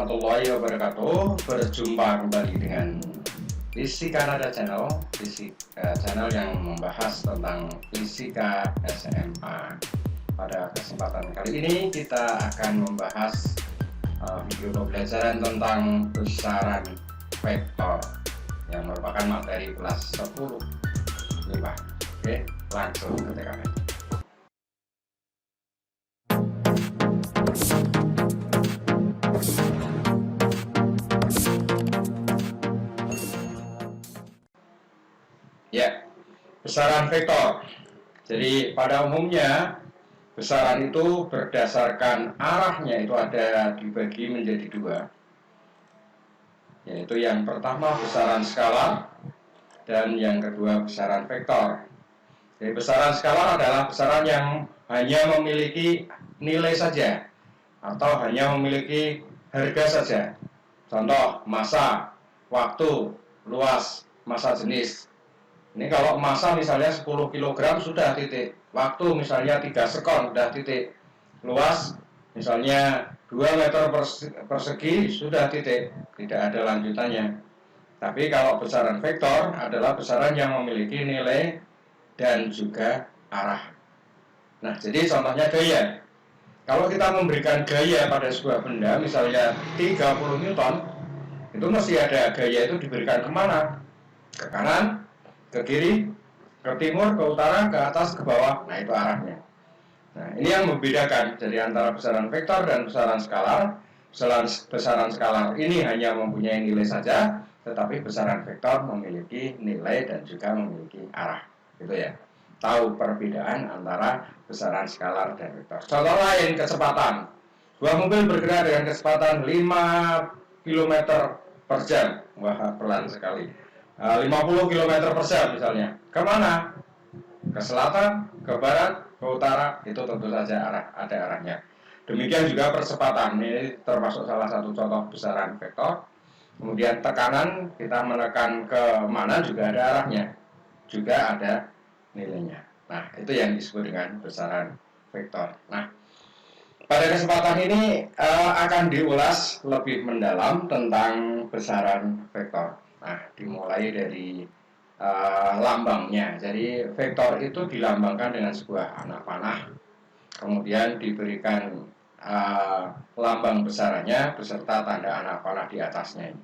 warahmatullahi wabarakatuh. Berjumpa kembali dengan Fisika Nada Channel, channel yang membahas tentang fisika SMA. Pada kesempatan kali ini kita akan membahas video pembelajaran tentang besaran vektor yang merupakan materi kelas 10 5. Oke, langsung ke TKP. Ya, besaran vektor. Jadi pada umumnya besaran itu berdasarkan arahnya itu ada dibagi menjadi dua, yaitu yang pertama besaran skalar dan yang kedua besaran vektor. Jadi besaran skalar adalah besaran yang hanya memiliki nilai saja atau hanya memiliki harga saja. Contoh massa, waktu, luas, massa jenis. Ini kalau massa misalnya 10 kg sudah titik, waktu misalnya 3 sekon sudah titik, luas misalnya 2 meter persegi sudah titik, tidak ada lanjutannya. Tapi kalau besaran vektor adalah besaran yang memiliki nilai dan juga arah. Nah, jadi contohnya gaya. Kalau kita memberikan gaya pada sebuah benda, misalnya 30 Newton, itu mesti ada gaya itu diberikan kemana? Ke kanan, ke kiri, ke timur, ke utara, ke atas, ke bawah. Nah, itu arahnya. Nah, ini yang membedakan dari antara besaran vektor dan besaran skalar. Besaran skalar ini hanya mempunyai nilai saja, tetapi besaran vektor memiliki nilai dan juga memiliki arah. Gitu ya. Tahu perbedaan antara besaran skalar dan vektor. Contoh lain, kecepatan. Sebuah mobil bergerak dengan kecepatan 5 km per jam. Wah, pelan sekali. 50 km per jam misalnya. Kemana? Ke selatan, ke barat, ke utara. Itu tentu saja ada arahnya. Demikian juga percepatan. Ini termasuk salah satu contoh besaran vektor. Kemudian tekanan, kita menekan ke mana juga ada arahnya. Juga ada nilainya. Nah, itu yang disebut dengan besaran vektor. Nah, pada kesempatan ini akan diulas lebih mendalam tentang besaran vektor. Nah, dimulai dari lambangnya. Jadi vektor itu dilambangkan dengan sebuah anak panah, kemudian diberikan lambang besarannya beserta tanda anak panah di atasnya.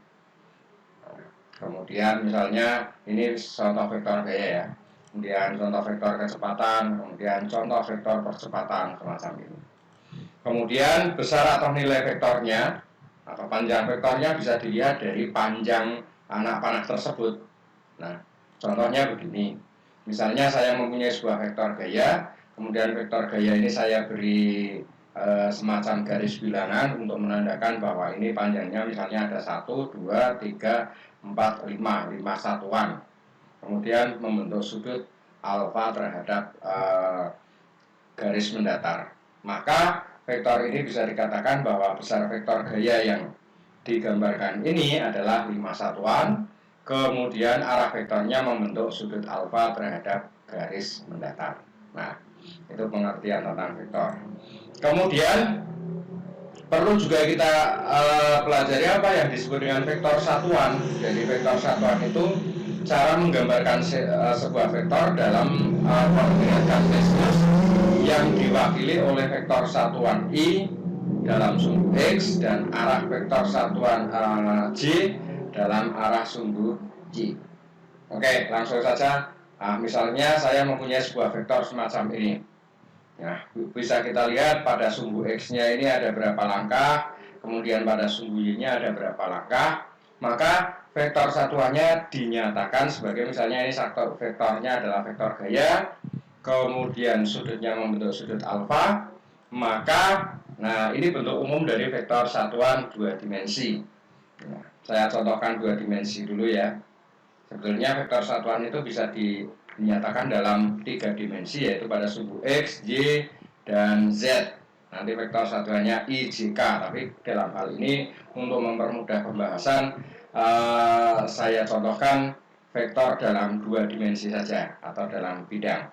Kemudian misalnya ini contoh vektor gaya ya, kemudian contoh vektor kecepatan, kemudian contoh vektor percepatan semacam ini. Kemudian besar atau nilai vektornya atau panjang vektornya bisa dilihat dari panjang anak panah tersebut. Nah, contohnya begini. Misalnya saya mempunyai sebuah vektor gaya, kemudian vektor gaya ini saya beri semacam garis bilangan untuk menandakan bahwa ini panjangnya misalnya ada 1, 2, 3, 4, 5 satuan. Kemudian membentuk sudut alfa terhadap garis mendatar. Maka vektor ini bisa dikatakan bahwa besar vektor gaya yang digambarkan ini adalah 5 satuan, kemudian arah vektornya membentuk sudut alfa terhadap garis mendatar. Nah, itu pengertian tentang vektor. Kemudian perlu juga kita pelajari apa yang disebut dengan vektor satuan. Jadi vektor satuan itu cara menggambarkan sebuah vektor dalam koordinat kartesius yang diwakili oleh vektor satuan I dalam sumbu X dan arah vektor satuan J dalam arah sumbu Y. Oke, langsung saja. Misalnya saya mempunyai sebuah vektor semacam ini. Nah, bisa kita lihat pada sumbu X-nya ini ada berapa langkah, kemudian pada sumbu Y-nya ada berapa langkah. Maka vektor satuannya dinyatakan sebagai misalnya ini vektornya adalah vektor gaya, kemudian sudutnya membentuk sudut alfa, maka nah ini bentuk umum dari vektor satuan 2 dimensi. Nah, saya contohkan 2 dimensi dulu ya. Sebetulnya vektor satuan itu bisa dinyatakan dalam 3 dimensi, yaitu pada sumbu X, Y, dan Z. Nanti vektor satuannya I, J, K. Tapi dalam hal ini untuk mempermudah pembahasan saya contohkan vektor dalam 2 dimensi saja atau dalam bidang.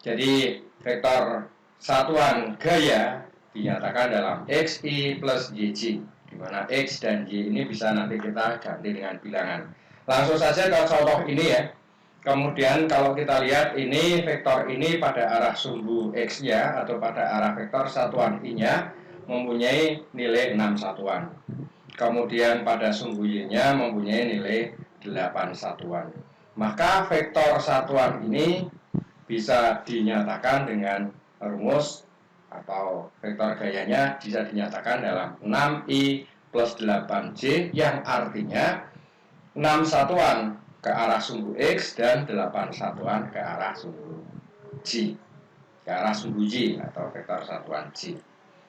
Jadi vektor satuan gaya dinyatakan dalam XI plus YJ, di mana X dan Y ini bisa nanti kita ganti dengan bilangan. Langsung saja ke contoh ini ya. Kemudian kalau kita lihat ini vektor ini pada arah sumbu X-nya atau pada arah vektor satuan I-nya mempunyai nilai 6 satuan. Kemudian pada sumbu Y-nya mempunyai nilai 8 satuan. Maka vektor satuan ini bisa dinyatakan dengan rumus atau vektor gayanya bisa dinyatakan dalam 6I plus 8J yang artinya 6 satuan ke arah sumbu X dan 8 satuan ke arah sumbu J, ke arah sumbu J atau vektor satuan J.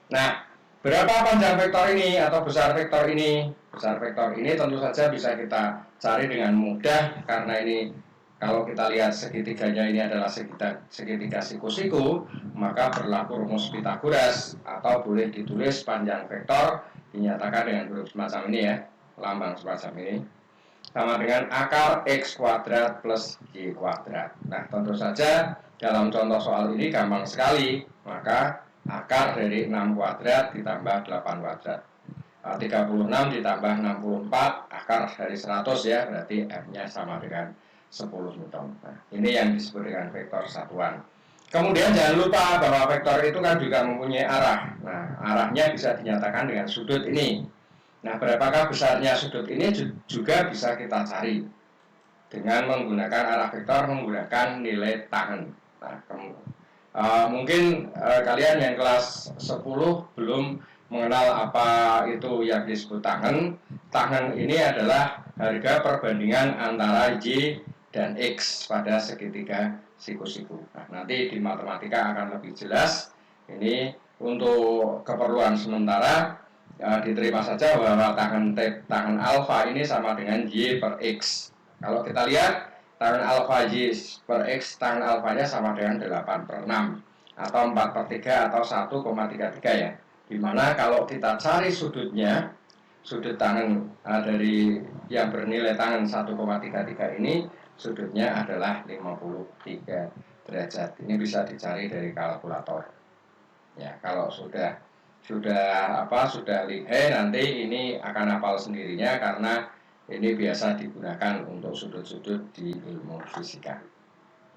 Nah, berapa panjang vektor ini atau besar vektor ini? Besar vektor ini tentu saja bisa kita cari dengan mudah karena ini kalau kita lihat segitiganya ini adalah segitiga siku-siku, maka berlaku rumus Pythagoras atau boleh ditulis panjang vektor dinyatakan dengan huruf semacam ini ya, lambang semacam ini, sama dengan akar X kuadrat plus Y kuadrat. Nah, tentu saja dalam contoh soal ini gampang sekali, maka akar dari 6 kuadrat ditambah 8 kuadrat. 36 ditambah 64, akar dari 100 ya, berarti F-nya sama dengan 10 Newton. Nah, ini yang disebut dengan vektor satuan. Kemudian jangan lupa bahwa vektor itu kan juga mempunyai arah. Nah, arahnya bisa dinyatakan dengan sudut ini. Nah, berapakah besarnya sudut ini juga bisa kita cari dengan menggunakan arah vektor menggunakan nilai tangen. Nah, mungkin kalian yang kelas 10 belum mengenal apa itu yang disebut tangen. Tangen ini adalah harga perbandingan antara Y dan X pada segitiga siku-siku. Nah, nanti di matematika akan lebih jelas. Ini untuk keperluan sementara diterima saja bahwa tangen alfa ini sama dengan Y per X. Kalau kita lihat tangen alfa Y per X, tangen alfanya sama dengan 8 per 6 atau 4 per 3 atau 1,33 ya. Dimana kalau kita cari sudutnya, sudut tangen dari yang bernilai tangen 1,33 ini, sudutnya adalah 53 derajat. Ini bisa dicari dari kalkulator. Ya, kalau sudah lihai nanti ini akan hafal sendirinya karena ini biasa digunakan untuk sudut-sudut di ilmu fisika.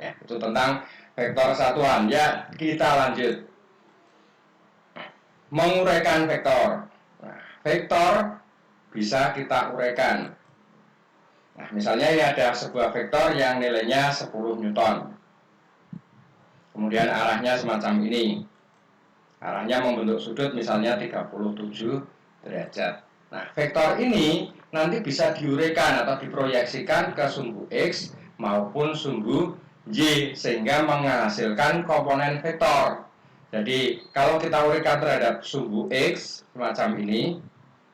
Ya, itu tentang vektor satuan. Ya, kita lanjut. Menguraikan vektor. Nah, vektor bisa kita uraikan. Nah, misalnya ini ada sebuah vektor yang nilainya 10 Newton. Kemudian arahnya semacam ini. Arahnya membentuk sudut misalnya 37 derajat. Nah, vektor ini nanti bisa diuraikan atau diproyeksikan ke sumbu X maupun sumbu Y sehingga menghasilkan komponen vektor. Jadi, kalau kita uraikan terhadap sumbu X semacam ini,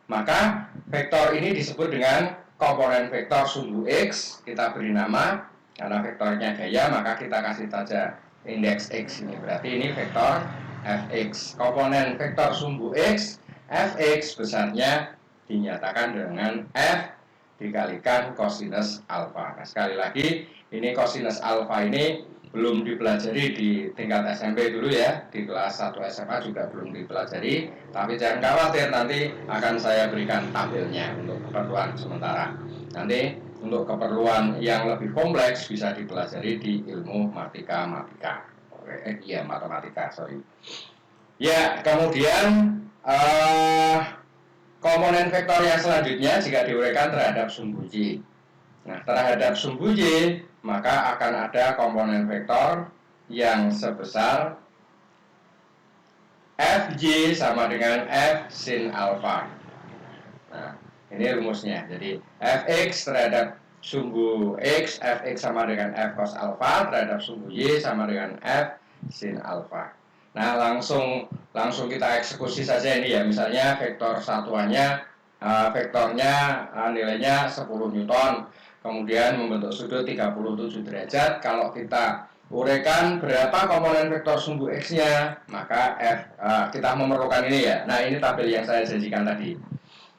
maka vektor ini disebut dengan komponen vektor sumbu X. Kita beri nama, karena vektornya gaya, maka kita kasih saja indeks X ini. Berarti ini vektor Fx. Komponen vektor sumbu X, Fx besarnya dinyatakan dengan F dikalikan kosinus alfa. Nah, sekali lagi, ini kosinus alfa ini belum dipelajari di tingkat SMP dulu ya, di kelas 1 SMA juga belum dipelajari, tapi jangan khawatir, nanti akan saya berikan tabelnya untuk keperluan sementara. Nanti untuk keperluan yang lebih kompleks bisa dipelajari di ilmu matematika. Ya, kemudian komponen vektor yang selanjutnya jika diuraikan terhadap sumbu Y. Nah, terhadap sumbu Y maka akan ada komponen vektor yang sebesar Fy sama dengan F sin alfa. Nah, ini rumusnya. Jadi Fx terhadap sumbu X, Fx sama dengan F cos alfa, terhadap sumbu Y sama dengan F sin alfa. Nah, langsung kita eksekusi saja ini ya. Misalnya vektor satuannya, vektornya nilainya 10 Newton. Kemudian membentuk sudut 37 derajat. Kalau kita uraikan berapa komponen vektor sumbu X-nya, maka kita memerlukan ini ya. Nah, ini tabel yang saya janjikan tadi.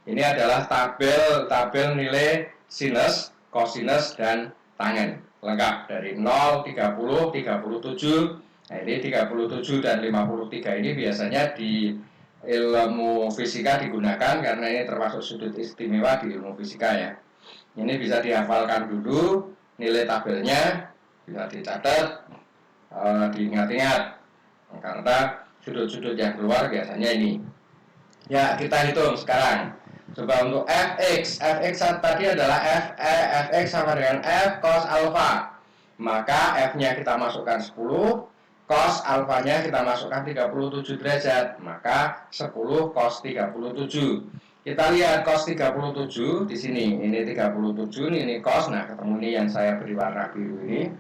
Ini adalah tabel nilai sinus, kosinus, dan tangen. Lengkap dari 0, 30, 37, Nah, ini 37 dan 53 ini biasanya di ilmu fisika digunakan karena ini termasuk sudut istimewa di ilmu fisika ya. Ini bisa dihafalkan dulu nilai tabelnya, bisa dicatat, diingat-ingat karena sudut-sudut yang keluar biasanya ini. Ya, kita hitung sekarang. Coba untuk fx tadi adalah fx sama dengan f cos alfa. Maka f-nya kita masukkan 10, cos alfanya kita masukkan 37 derajat. Maka 10 cos 37. Kita lihat cos 37 di sini. Ini 37, ini cos. Nah, ketemu ini yang saya beri warna biru ini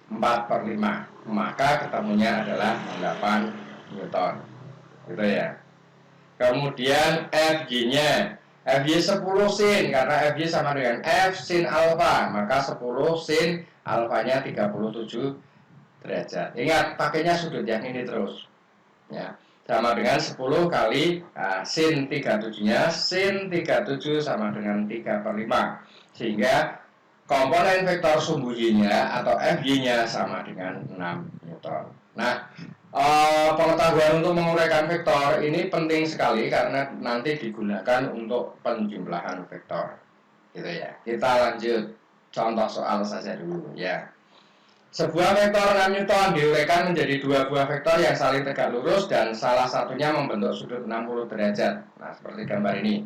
4/5. Maka ketemunya adalah 8 Newton. Gitu ya. Kemudian FY-nya FY 10 sin, karena FY sama dengan F sin alfa, maka 10 sin alfanya 37 derajat. Ingat, pakainya sudut yang ini terus ya, sama dengan 10 kali sin 37-nya, sin 37 sama dengan 3/5, sehingga komponen vektor sumbu Y-nya atau FY-nya sama dengan 6 Newton. Nah, pengetahuan untuk menguraikan vektor ini penting sekali karena nanti digunakan untuk penjumlahan vektor, gitu ya. Kita lanjut contoh soal saja dulu ya. Sebuah vektor 6 Newton diuraikan menjadi dua buah vektor yang saling tegak lurus dan salah satunya membentuk sudut 60 derajat. Nah, seperti gambar ini.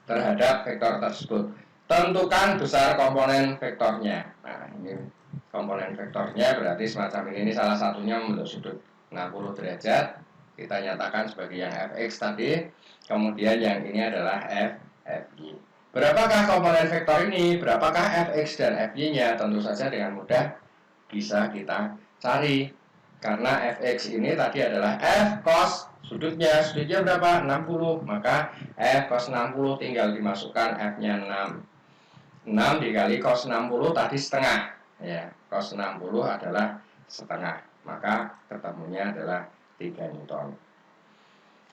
Terhadap vektor tersebut, tentukan besar komponen vektornya. Nah, ini komponen vektornya berarti semacam ini salah satunya membentuk sudut 60 derajat. Kita nyatakan sebagai yang fx tadi. Kemudian yang ini adalah fy. Berapakah komponen vektor ini? Berapakah fx dan fy-nya? Tentu saja dengan mudah bisa kita cari. Karena fx ini tadi adalah f cos sudutnya berapa? 60. Maka f cos 60 tinggal dimasukkan f-nya 6. 6 dikali cos 60 tadi setengah. Ya, cos 60 adalah setengah. Maka ketemunya adalah 3 Newton.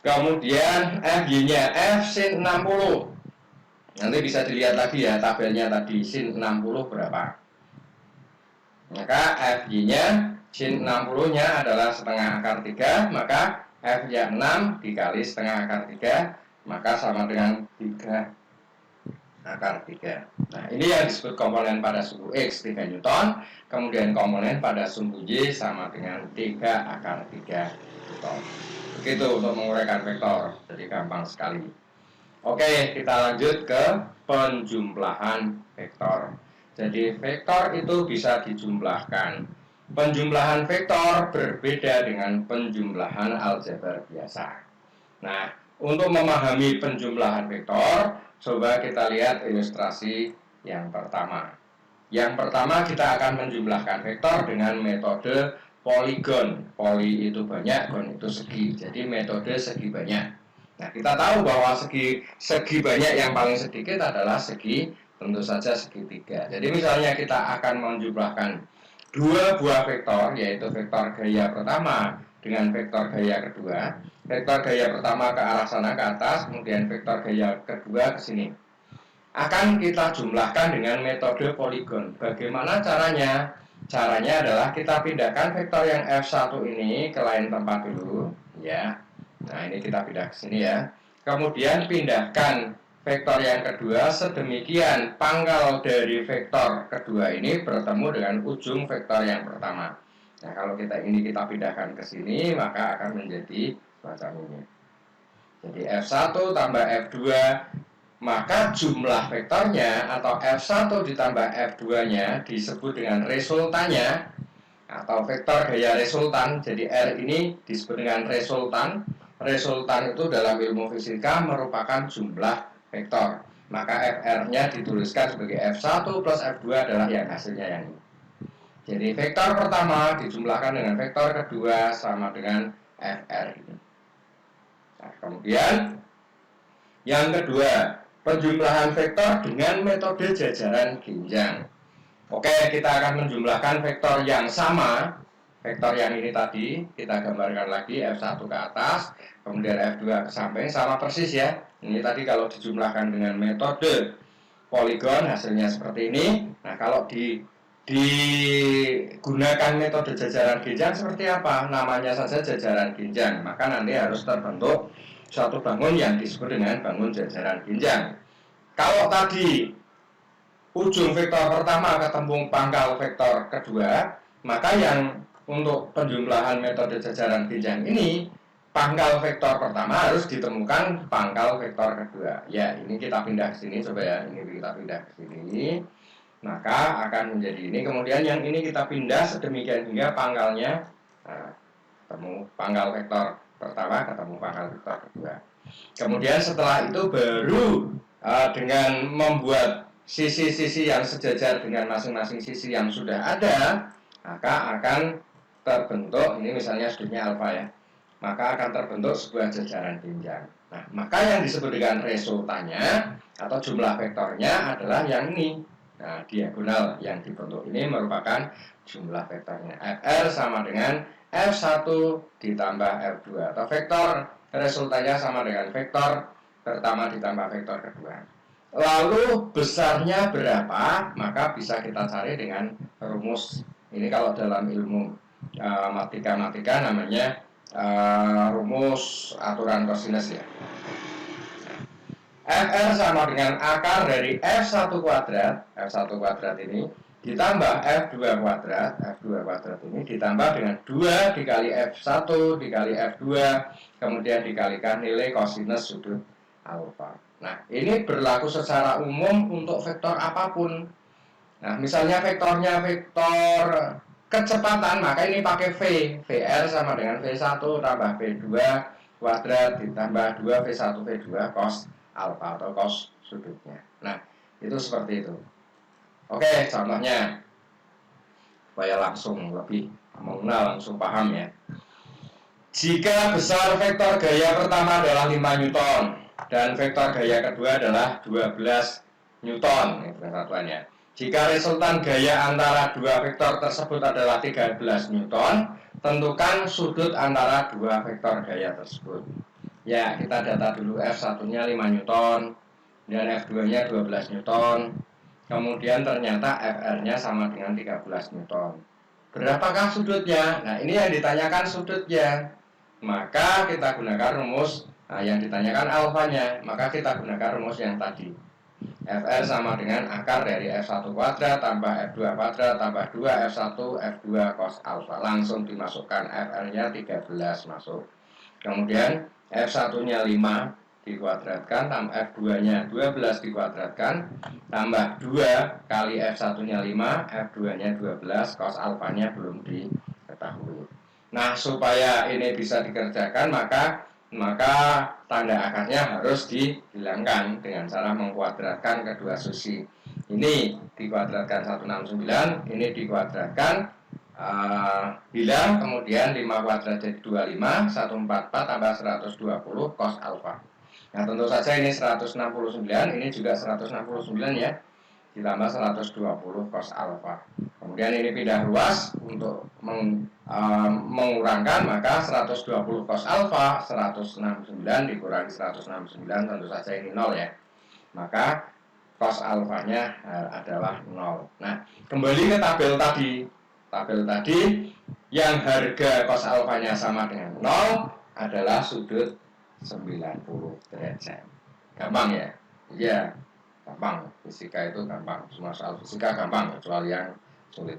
Kemudian FY-nya F sin 60. Nanti bisa dilihat lagi ya tabelnya tadi, sin 60 berapa. Maka FY-nya sin 60-nya adalah setengah akar 3, maka F-nya 6 dikali setengah akar 3, maka sama dengan 3 akar 3. Nah, ini yang disebut komponen pada sumbu X 3 Newton, kemudian komponen pada sumbu Y sama dengan 3 akar 3 Newton. Begitu untuk menguraikan vektor, jadi gampang sekali. Oke, kita lanjut ke penjumlahan vektor. Jadi vektor itu bisa dijumlahkan. Penjumlahan vektor berbeda dengan penjumlahan aljabar biasa. Nah, untuk memahami penjumlahan vektor, coba kita lihat ilustrasi yang pertama. Yang pertama kita akan menjumlahkan vektor dengan metode poligon. Poli itu banyak, gon itu segi. Jadi metode segi banyak. Nah, kita tahu bahwa segi banyak yang paling sedikit adalah segi, tentu saja segitiga. Jadi misalnya kita akan menjumlahkan dua buah vektor, yaitu vektor gaya pertama dengan vektor gaya kedua. Vektor gaya pertama ke arah sana ke atas, kemudian vektor gaya kedua ke sini. Akan kita jumlahkan dengan metode poligon. Bagaimana caranya? Caranya adalah kita pindahkan vektor yang F1 ini ke lain tempat dulu, ya. Nah, ini kita pindah ke sini ya. Kemudian pindahkan vektor yang kedua sedemikian pangkal dari vektor kedua ini bertemu dengan ujung vektor yang pertama. Nah, kalau ini kita pindahkan ke sini, maka akan menjadi semacam ini. Jadi F1 tambah F2, maka jumlah vektornya atau F1 ditambah F2-nya disebut dengan resultannya atau vektor gaya resultan. Jadi R ini disebut dengan resultan. Resultan itu dalam ilmu fisika merupakan jumlah vektor. Maka FR-nya dituliskan sebagai F1 plus F2 adalah yang hasilnya yang ini. Jadi vektor pertama dijumlahkan dengan vektor kedua sama dengan FR ini. Nah, kemudian yang kedua, penjumlahan vektor dengan metode jajaran ginjang. Oke, kita akan menjumlahkan vektor yang sama. Vektor yang ini tadi kita gambarkan lagi, F1 ke atas, kemudian F2 ke samping, sama persis ya. Ini tadi kalau dijumlahkan dengan metode poligon hasilnya seperti ini. Nah, kalau digunakan metode jajaran genjang seperti apa? Namanya saja jajaran genjang, maka nanti harus terbentuk suatu bangun yang disebut dengan bangun jajaran genjang. Kalau tadi ujung vektor pertama ketemu pangkal vektor kedua, maka yang untuk penjumlahan metode jajaran genjang ini, pangkal vektor pertama harus ditemukan pangkal vektor kedua. Ya, ini kita pindah ke sini, coba ya, ini kita pindah ke sini. Maka akan menjadi ini. Kemudian yang ini kita pindah sedemikian hingga pangkalnya ketemu pangkal vektor pertama ketemu pangkal vektor kedua. Kemudian setelah itu baru dengan membuat sisi-sisi yang sejajar dengan masing-masing sisi yang sudah ada, maka akan terbentuk, ini misalnya sudutnya alfa ya, maka akan terbentuk sebuah jajaran genjang. Nah, maka yang disebut dengan resultannya atau jumlah vektornya adalah yang ini. Nah, diagonal yang dibentuk ini merupakan jumlah vektornya. Fr sama dengan F1 ditambah F2. Atau vektor resultannya sama dengan vektor pertama ditambah vektor kedua. Lalu besarnya berapa? Maka bisa kita cari dengan rumus. Ini kalau dalam ilmu matematika namanya rumus aturan kosinus ya. Fr sama dengan akar dari F1 kuadrat, F1 kuadrat ini ditambah F2 kuadrat, F2 kuadrat ini ditambah dengan 2 dikali F1 dikali F2, kemudian dikalikan nilai kosinus sudut alfa. Nah, ini berlaku secara umum untuk vektor apapun. Nah, misalnya vektornya vektor kecepatan, maka ini pakai V. VR sama dengan V1 tambah V2 kuadrat ditambah 2 V1 V2 cos alfa atau cos sudutnya. Nah, itu seperti itu. Oke, contohnya supaya langsung lebih mengenal, langsung paham ya. Jika besar vektor gaya pertama adalah 5 Newton dan vektor gaya kedua adalah 12 Newton, itu satuannya. Jika resultan gaya antara dua vektor tersebut adalah 13 Newton, tentukan sudut antara dua vektor gaya tersebut. Ya, kita data dulu F1-nya 5 Newton dan F2-nya 12 Newton. Kemudian ternyata FR-nya sama dengan 13 Newton. Berapakah sudutnya? Nah, ini yang ditanyakan sudutnya. Maka kita gunakan rumus yang ditanyakan alfanya. Maka kita gunakan rumus yang tadi. Fr sama dengan akar dari F1 kuadrat tambah F2 kuadrat tambah 2 F1 F2 cos alfa. Langsung dimasukkan FR-nya 13 masuk. Kemudian F1-nya 5 dikuadratkan, tambah F2-nya 12 dikuadratkan, tambah 2 kali F1-nya 5, F2-nya 12, cos alfanya belum diketahui. Nah, supaya ini bisa dikerjakan, maka tanda akarnya harus dihilangkan dengan cara mengkuadratkan kedua sisi. Ini dikuadratkan 169, ini dikuadratkan hilang, kemudian 5 kuadrat jadi 25, 144 tambah 120 cos alfa. Nah, tentu saja ini 169, ini juga 169 ya, ditambah 120 cos alfa. Kemudian ini pindah ruas untuk mengurangkan, maka 120 cos alfa 169 dikurangi 169, tentu saja ini 0 ya. Maka cos alfanya adalah 0. Nah, kembali ke tabel tadi. Tabel tadi yang harga cos alfanya sama dengan 0 adalah sudut 90 derajat. Gampang ya? Iya, gampang. Fisika itu gampang. Semua soal fisika gampang, kecuali yang sulit.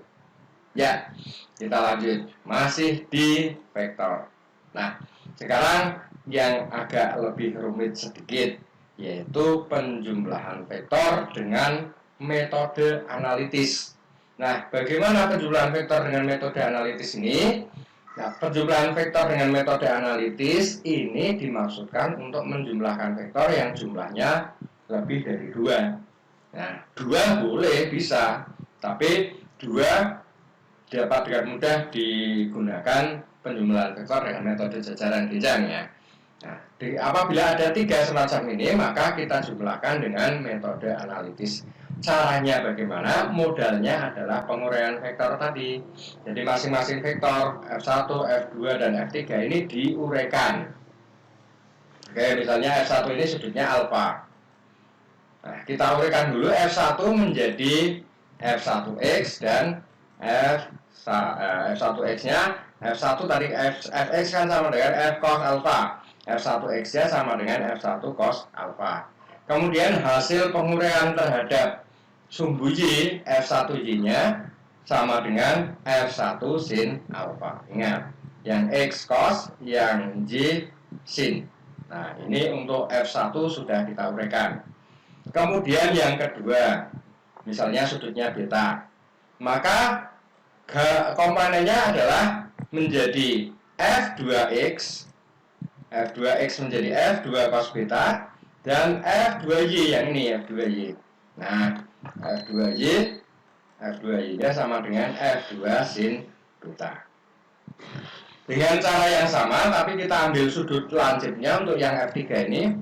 Ya, kita lanjut. Masih di vektor. Nah, sekarang yang agak lebih rumit sedikit, yaitu penjumlahan vektor dengan metode analitis. Nah, bagaimana penjumlahan vektor dengan metode analitis ini? Nah, penjumlahan vektor dengan metode analitis ini dimaksudkan untuk menjumlahkan vektor yang jumlahnya lebih dari 2. Nah, 2 boleh, bisa, tapi 2 dapat dengan mudah digunakan penjumlahan vektor dengan metode jajaran genjang ya. Nah, apabila ada 3 semacam ini, maka kita jumlahkan dengan metode analitis. Caranya bagaimana? Modalnya adalah penguraian vektor tadi. Jadi masing-masing vektor F1, F2, dan F3 ini diuraikan. Oke, misalnya F1 ini sudutnya alfa. Nah, kita uraikan dulu F1 menjadi F1X dan F1X-nya, F1 tadi Fx kan sama dengan F cos alpha, F1X-nya sama dengan F1 cos alpha. Kemudian hasil penguraian terhadap sumbu Y, F1Y-nya sama dengan F1 sin alpha. Ingat, yang X cos, yang Y sin. Nah, ini untuk F1 sudah kita uraikan. Kemudian yang kedua, misalnya sudutnya beta, maka komponennya adalah menjadi F2X, F2X menjadi F2 cos beta, dan F2Y yang ini, F2Y. Nah, F2Y-nya sama dengan F2 sin beta. Dengan cara yang sama, tapi kita ambil sudut lancipnya untuk yang F3 ini.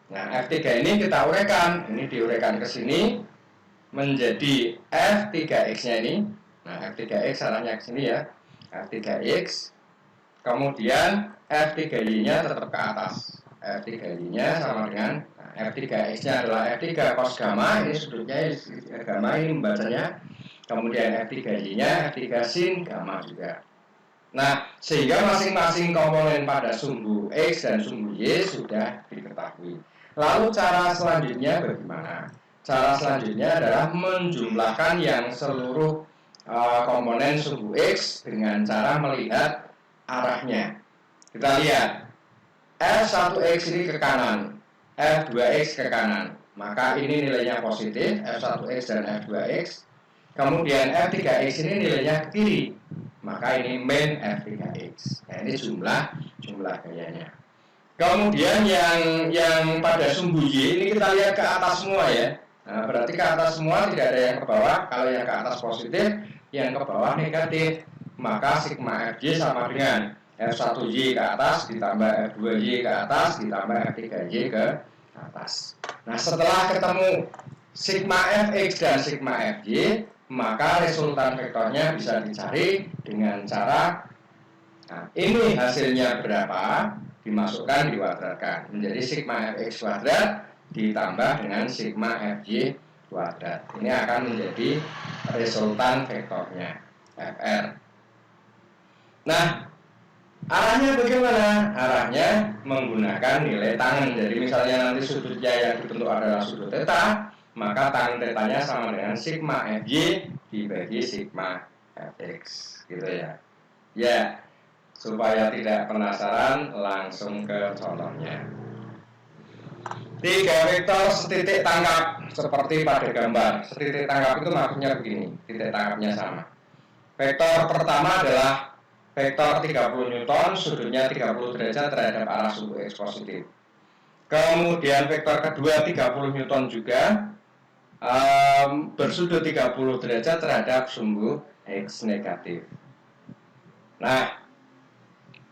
Nah, F3 ini kita uraikan. Ini diuraikan ke sini menjadi F3X-nya ini. Nah, F3X arahnya ke sini ya. F3X. Kemudian F3Y-nya tetap ke atas. F3Y-nya sama dengan F3X-nya adalah F3 cos gamma. Ini sudutnya gamma, ini membacanya. Kemudian F3Y-nya F3 sin gamma juga. Nah, sehingga masing-masing komponen pada sumbu X dan sumbu Y sudah diketahui. Lalu cara selanjutnya bagaimana? Cara selanjutnya adalah menjumlahkan yang seluruh komponen sumbu X dengan cara melihat arahnya. Kita lihat, F1X ini ke kanan, F2X ke kanan. Maka ini nilainya positif, F1X dan F2X. Kemudian F3X ini nilainya ke kiri, maka ini min F3X. Nah, ini jumlah gayanya. Kemudian yang pada sumbu Y ini kita lihat ke atas semua ya. Nah, berarti ke atas semua, tidak ada yang ke bawah. Kalau yang ke atas positif, yang ke bawah negatif. Maka sigma Fj sama dengan F1Y ke atas ditambah F2Y ke atas ditambah F3Y ke atas. Nah, setelah ketemu sigma Fx dan sigma Fy, maka resultan vektornya bisa dicari dengan cara, nah, ini hasilnya berapa, dimasukkan, diwadratkan menjadi sigma Fx kuadrat ditambah dengan sigma Fy kuadrat. Ini akan menjadi resultan vektornya Fr. Nah, arahnya bagaimana? Arahnya menggunakan nilai tangen. Jadi misalnya nanti sudutnya yang dibentuk adalah sudut theta, maka tangen tetanya sama dengan sigma Fy dibagi sigma Fx, gitu ya. Ya, supaya tidak penasaran, langsung ke contohnya. 3 vektor setitik tangkap seperti pada gambar. Setitik tangkap itu maksudnya begini, titik tangkapnya sama. Vektor pertama adalah vektor 30 Newton, sudutnya 30 derajat terhadap arah sumbu X positif. Kemudian vektor kedua 30 Newton juga, bersudut 30 derajat terhadap sumbu X negatif. Nah,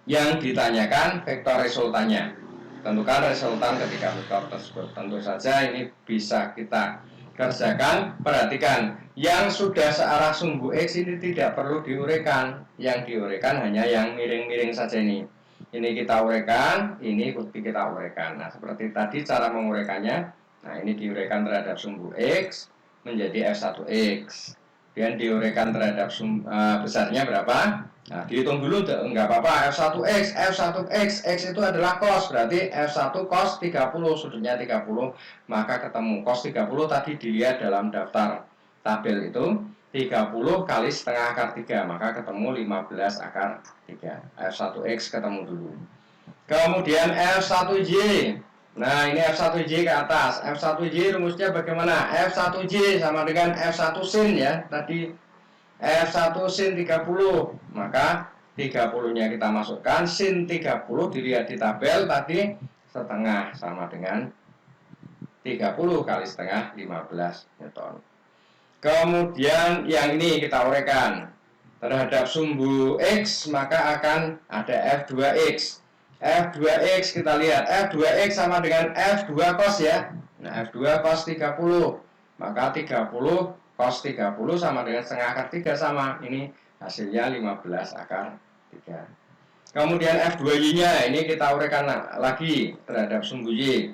yang ditanyakan vektor resultannya. Tentukan resultan ketiga vektor tersebut. Tentu saja ini bisa kita kerjakan. Perhatikan, yang sudah searah sumbu X ini tidak perlu diuraikan. Yang diuraikan hanya yang miring-miring saja ini. Ini kita uraikan, ini kita uraikan. Nah, seperti tadi cara menguraikannya. Nah, ini diuraikan terhadap sumbu X menjadi F1X. Dan diuraikan terhadap besarnya berapa? Nah, dihitung dulu, enggak apa-apa. F1X, X itu adalah cos, berarti F1 cos 30, sudutnya 30. Maka ketemu cos 30 tadi dilihat dalam daftar tabel itu 30 kali setengah akar 3, maka ketemu 15 akar 3. F1X ketemu dulu. Kemudian F1Y. Nah, ini F1Y ke atas. F1Y rumusnya bagaimana? F1Y sama dengan F1 sin ya. Tadi F1 sin 30. Maka 30-nya kita masukkan. Sin 30 dilihat di tabel tadi setengah sama dengan 30 kali setengah 15 Newton. Kemudian yang ini kita uraikan. Terhadap sumbu X maka akan ada F2X. F2X kita lihat, F2X sama dengan F2 cos ya. Nah, F2 cos 30. Maka 30 cos 30 sama dengan setengah akar 3 sama. Ini hasilnya 15 akar 3. Kemudian F2Y-nya ini kita uraikan lagi terhadap sumbu Y.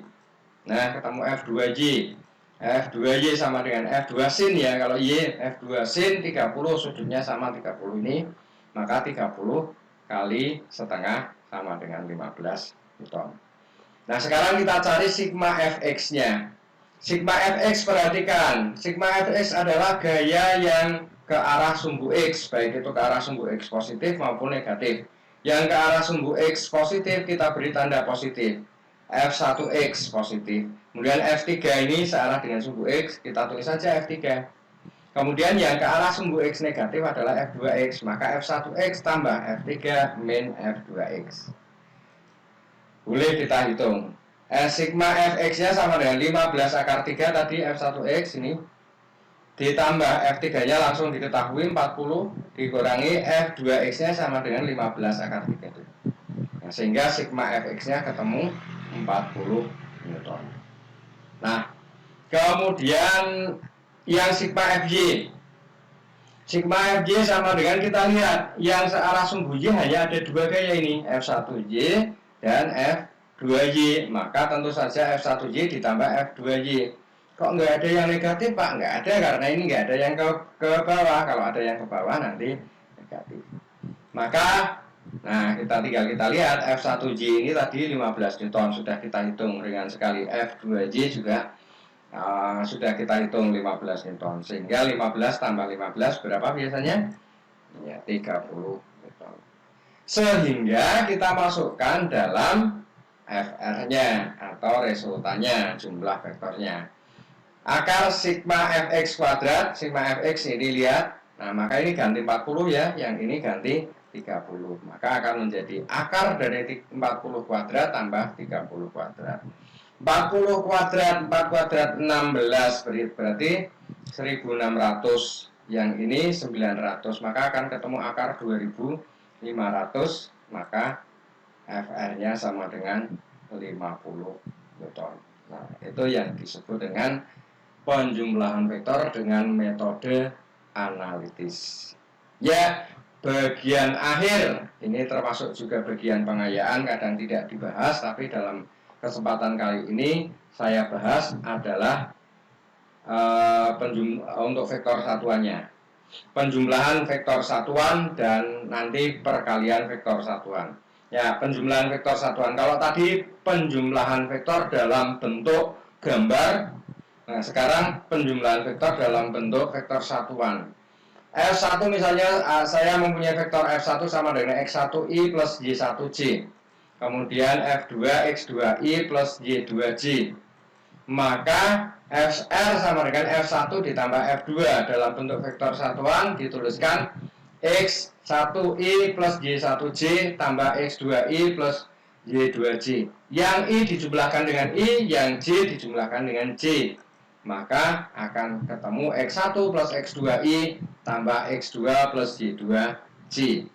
Nah, ketemu F2Y. F2Y sama dengan F2 sin ya. Kalau Y F2 sin 30, sudutnya sama 30 ini, maka 30 kali setengah sama dengan 15 Newton. Nah, sekarang kita cari sigma Fx-nya. Sigma Fx, perhatikan, sigma Fx adalah gaya yang ke arah sumbu X, baik itu ke arah sumbu X positif maupun negatif. Yang ke arah sumbu X positif kita beri tanda positif, F1X positif. Kemudian F3 ini searah dengan sumbu X, kita tulis saja F3. Kemudian yang ke arah sumbu X negatif adalah F2X, maka F1X tambah F3 min F2X. Boleh kita hitung. Sigma Fx-nya sama dengan 15 akar 3 tadi, F1X ini. Ditambah F3-nya langsung diketahui 40, dikurangi F2X-nya sama dengan 15 akar 3 itu. Nah, sehingga sigma Fx-nya ketemu 40 Newton. Nah, kemudian yang sigma Fy. Sigma Fy sama dengan, kita lihat, yang searah sumbu Y hanya ada dua gaya ini, F1Y dan F2Y. Maka tentu saja F1Y ditambah F2Y. Kok nggak ada yang negatif, Pak? Nggak ada, karena ini nggak ada yang ke bawah. Kalau ada yang ke bawah nanti negatif. Maka, nah, kita lihat F1Y ini tadi 15 Newton, sudah kita hitung ringan sekali. F2Y juga sudah kita hitung 15 Newton. Sehingga 15 tambah 15 berapa biasanya? Ya, 30 Newton. Sehingga kita masukkan dalam FR-nya atau resultannya, jumlah vektornya. Akar sigma Fx kuadrat, sigma Fx ini lihat. Nah, maka ini ganti 40 ya, yang ini ganti 30. Maka akan menjadi akar dari 40 kuadrat tambah 30 kuadrat. 40 kuadrat, 4 kuadrat 16, berarti 1600. Yang ini 900, maka akan ketemu akar 2500, maka FR-nya sama dengan 50 Newton. Nah, itu yang disebut dengan penjumlahan vektor dengan metode analitis. Ya, bagian akhir ini termasuk juga bagian pengayaan, kadang tidak dibahas, tapi dalam kesempatan kali ini saya bahas adalah untuk vektor satuannya, penjumlahan vektor satuan dan nanti perkalian vektor satuan. Ya, penjumlahan vektor satuan. Kalau tadi penjumlahan vektor dalam bentuk gambar, nah sekarang penjumlahan vektor dalam bentuk vektor satuan. F1 misalnya, saya mempunyai vektor F1 sama dengan X1I plus Y1J. Kemudian F2 X2I plus Y2J. Maka FR sama dengan F1 ditambah F2 dalam bentuk vektor satuan, dituliskan X1I plus Y1J tambah X2I plus Y2J. Yang I dijumlahkan dengan I, yang J dijumlahkan dengan J. Maka akan ketemu X1 plus X2I tambah X2 plus Y2J.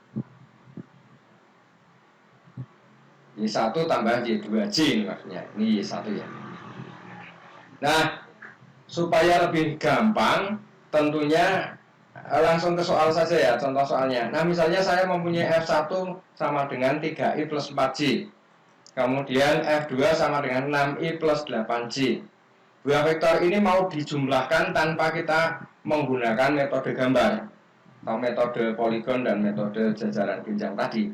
Y1 tambah Y2J maksudnya. Ini Y1 ya. Nah, supaya lebih gampang, tentunya langsung ke soal saja ya, contoh soalnya. Nah, misalnya saya mempunyai F1 sama dengan 3I plus 4J. Kemudian F2 sama dengan 6I plus 8J. Dua vektor ini mau dijumlahkan tanpa kita menggunakan metode gambar atau metode poligon dan metode jajaran genjang tadi.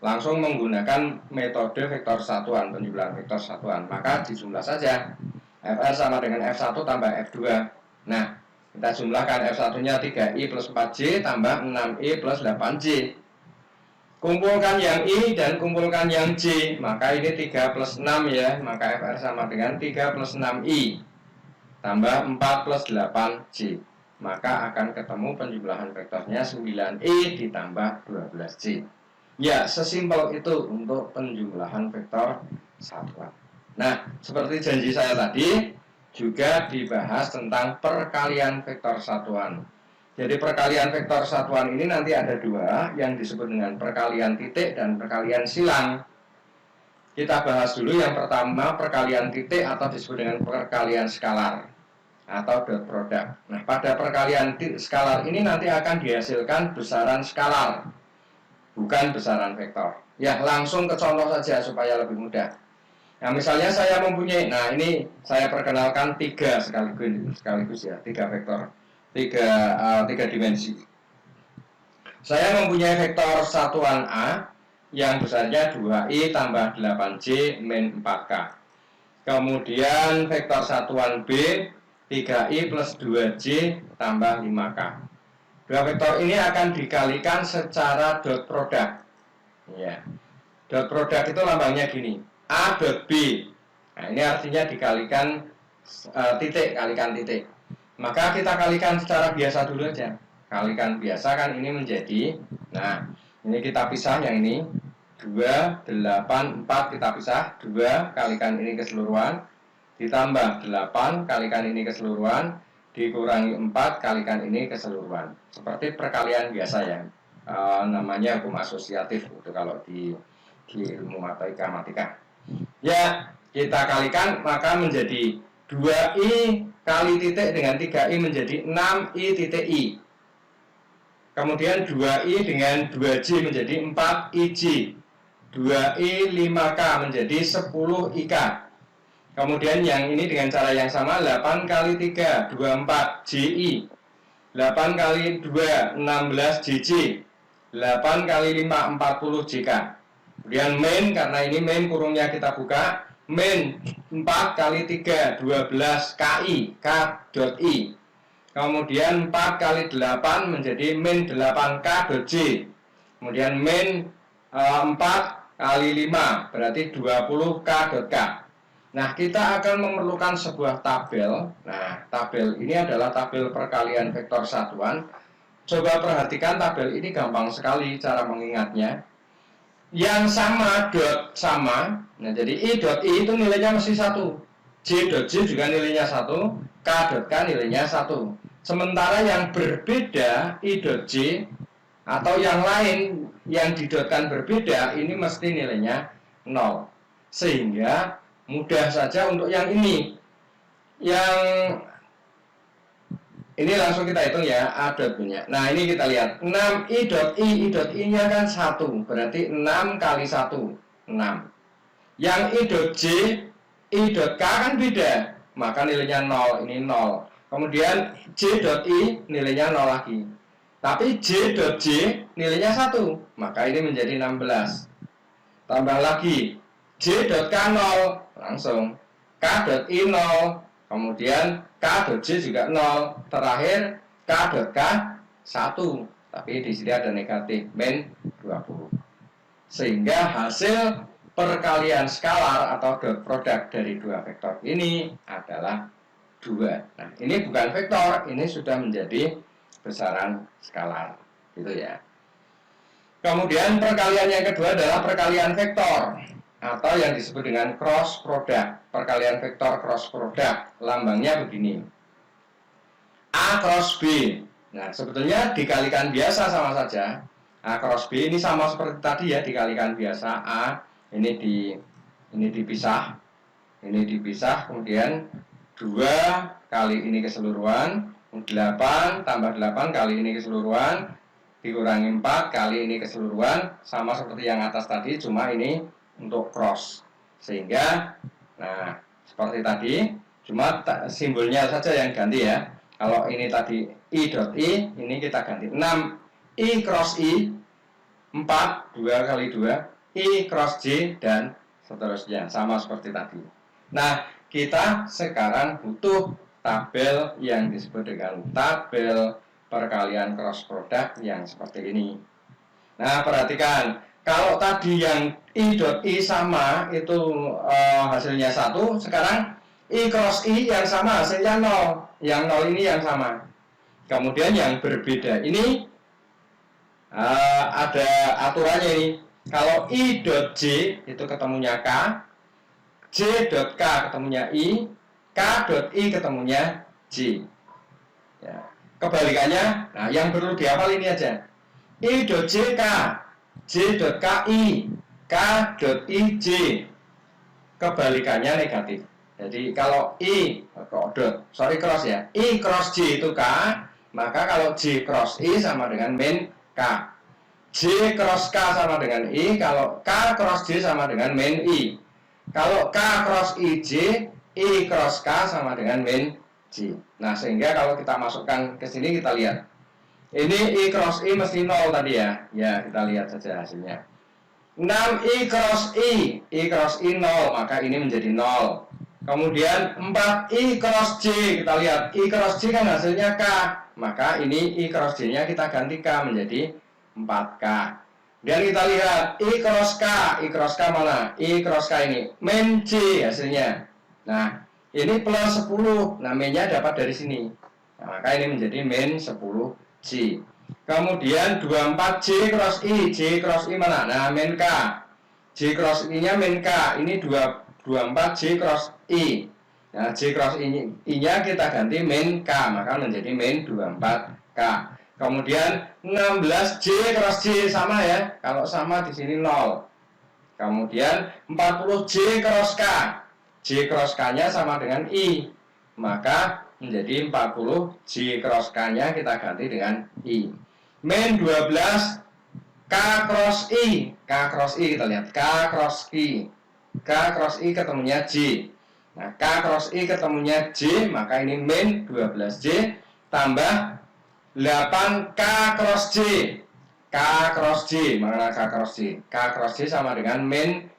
Langsung menggunakan metode vektor satuan, penjumlahan vektor satuan. Maka dijumlah saja. FR sama dengan F1 tambah F2. Nah, kita jumlahkan F1-nya 3I plus 4J tambah 6I plus 8J. Kumpulkan yang I dan kumpulkan yang J. Maka ini 3 plus 6 ya. Maka FR sama dengan 3 plus 6I tambah 4 plus 8J. Maka akan ketemu penjumlahan vektornya 9I ditambah 12J. Ya, sesimpel itu untuk penjumlahan vektor satuan. Nah, seperti janji saya tadi, juga dibahas tentang perkalian vektor satuan. Jadi perkalian vektor satuan ini nanti ada dua, yang disebut dengan perkalian titik dan perkalian silang. Kita bahas dulu yang pertama, perkalian titik atau disebut dengan perkalian skalar atau dot product. Nah, pada perkalian skalar ini nanti akan dihasilkan besaran skalar, bukan besaran vektor. Ya, langsung ke contoh saja supaya lebih mudah. Nah, misalnya saya mempunyai, nah ini saya perkenalkan tiga sekaligus ya, tiga vektor, tiga dimensi. Saya mempunyai vektor satuan A yang besarnya 2i tambah 8j min 4k. Kemudian vektor satuan B 3i plus 2j tambah 5k. Dua vektor ini akan dikalikan secara dot product. Ya. Dot product itu lambangnya gini, A dot B. Nah, ini artinya dikalikan titik, kalikan titik. Maka kita kalikan secara biasa dulu aja. Kalikan biasa kan ini menjadi, nah ini kita pisah yang ini 2, 8, 4 kita pisah 2, kalikan ini keseluruhan ditambah 8, kalikan ini keseluruhan dikurangi 4, kalikan ini keseluruhan. Seperti perkalian biasa ya, namanya hukum asosiatif itu kalau di ilmu matematika. Ya, kita kalikan maka menjadi 2i kali titik dengan 3i menjadi 6i titik i. Kemudian 2i dengan 2j menjadi 4ij. 2i 5k menjadi 10ik. Kemudian yang ini dengan cara yang sama 8 kali 3 24 ji. 8 kali 2 16 jj. 8 kali 5 40 jk. Kemudian min, karena ini min kurungnya kita buka, min 4 kali 3 12 ki, k dot i. Kemudian 4 kali 8 menjadi min 8k dot j. Kemudian min 4 kali 5 berarti 20k dot k. Nah, kita akan memerlukan sebuah tabel. Nah, tabel ini adalah tabel perkalian vektor satuan. Coba perhatikan tabel ini gampang sekali cara mengingatnya. Yang sama dot sama. Nah, jadi i dot i itu nilainya mesti 1. J dot j juga nilainya 1. K dot k nilainya 1. Sementara yang berbeda i dot j atau yang lain yang didotkan berbeda ini mesti nilainya 0. Sehingga mudah saja untuk yang ini. Yang ini langsung kita hitung ya, A dot punya. Nah, ini kita lihat 6i dot i dot i nya kan 1, berarti 6 kali 1 6. Yang i dot j i dot k kan beda, maka nilainya 0, ini 0. Kemudian j dot i nilainya 0 lagi. Tapi j dot j nilainya 1, maka ini menjadi 16. Tambah lagi j dot k 0, langsung k dot i 0, kemudian k dot j juga 0, terakhir k dot k 1, tapi di sini ada negatif min 20. Sehingga hasil perkalian skalar atau dot product dari dua vektor ini adalah 2. Nah, ini bukan vektor, ini sudah menjadi besaran skalar, gitu ya. Kemudian perkalian yang kedua adalah perkalian vektor atau yang disebut dengan cross product. Perkalian vektor cross product, lambangnya begini, A cross B. Nah, sebetulnya dikalikan biasa sama saja. A cross B ini sama seperti tadi ya, dikalikan biasa. A ini dipisah, ini dipisah, kemudian 2 kali ini keseluruhan, 8 tambah 8 kali ini keseluruhan, dikurangi 4 kali ini keseluruhan, sama seperti yang atas tadi, cuma ini untuk cross. Sehingga, nah, seperti tadi, cuma simbolnya saja yang ganti ya. Kalau ini tadi i dot i, ini kita ganti 6 i cross i, 4, 2 kali 2, i cross j, dan seterusnya, sama seperti tadi. Nah, kita sekarang butuh tabel yang disebut dengan tabel perkalian cross product yang seperti ini. Nah, perhatikan, kalau tadi yang i dot i sama itu hasilnya 1, sekarang i cross i yang sama hasilnya 0. Yang 0 ini yang sama. Kemudian yang berbeda ini ada aturannya ini. Kalau i dot j itu ketemunya k, j dot k ketemunya i, k dot i ketemunya j. Ya. Kebalikannya, nah yang perlu dihafal ini aja. I dot j k, j dot k i, k dot i j. Kebalikannya negatif. Jadi kalau i cross ya, i cross j itu k, maka kalau j cross i sama dengan min k. J cross k sama dengan i, kalau k cross j sama dengan min i. Kalau K cross IJ, I cross K sama dengan min J. Nah, sehingga kalau kita masukkan ke sini kita lihat. Ini I cross I mesti 0 tadi ya. Ya, kita lihat saja hasilnya. 6I cross I cross I 0, maka ini menjadi 0. Kemudian 4I cross J, kita lihat I cross J kan hasilnya K, maka ini I cross J nya kita ganti K menjadi 4K. Dan kita lihat I cross K mana? I cross K ini min J hasilnya. Nah, ini plus 10. Nah, min-nya dapat dari sini. Nah, maka ini menjadi min 10J. Kemudian 24J cross I mana? Nah, min K. J cross I-nya min K. Ini 24J cross I. Nah, J cross I-nya kita ganti min K, maka menjadi min 24K. Kemudian 16J cross J sama ya. Kalau sama di sini 0. Kemudian 40J cross K. J cross K-nya sama dengan I. Maka menjadi 40J cross K-nya kita ganti dengan I. Min 12 K cross I. K cross I kita lihat. K cross I. K cross I ketemunya J. Nah, K cross I ketemunya J, maka ini min 12J tambah 8K cross J. K cross J, mana K cross J? K cross J sama dengan min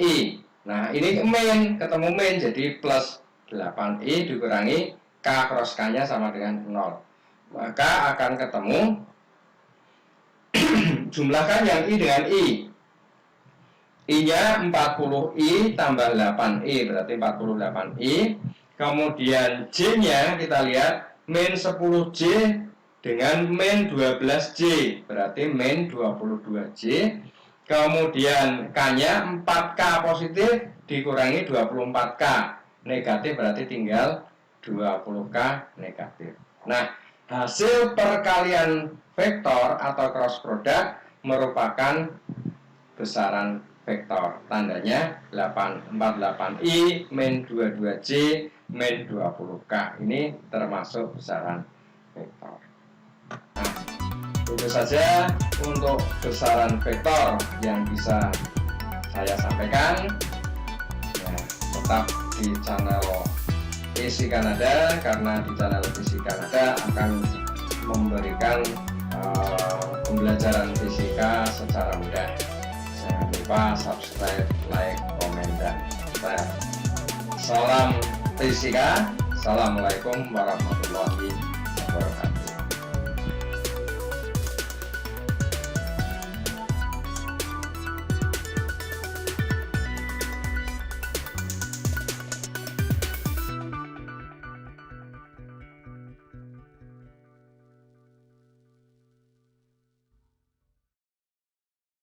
I. Nah, ini min, ketemu min jadi plus 8I dikurangi K cross K-nya sama dengan 0. Maka akan ketemu jumlahkan yang I dengan I. I-nya 40I tambah 8I berarti 48I. Kemudian J-nya kita lihat min 10J dengan min 12J berarti min 22J. Kemudian K-nya 4K positif dikurangi 24K negatif berarti tinggal 20K negatif. Nah, hasil perkalian vektor atau cross product merupakan besaran vektor. Tandanya 48I min 22J min 20K. Ini termasuk besaran vektor. Nah, itu saja untuk besaran vektor yang bisa saya sampaikan. Ya, tetap di channel PC Kanada, karena di channel PC Kanada akan memberikan pembelajaran fisika secara mudah. Jangan lupa subscribe, like, komen, dan share. Salam fisika. Assalamualaikum warahmatullahi wabarakatuh.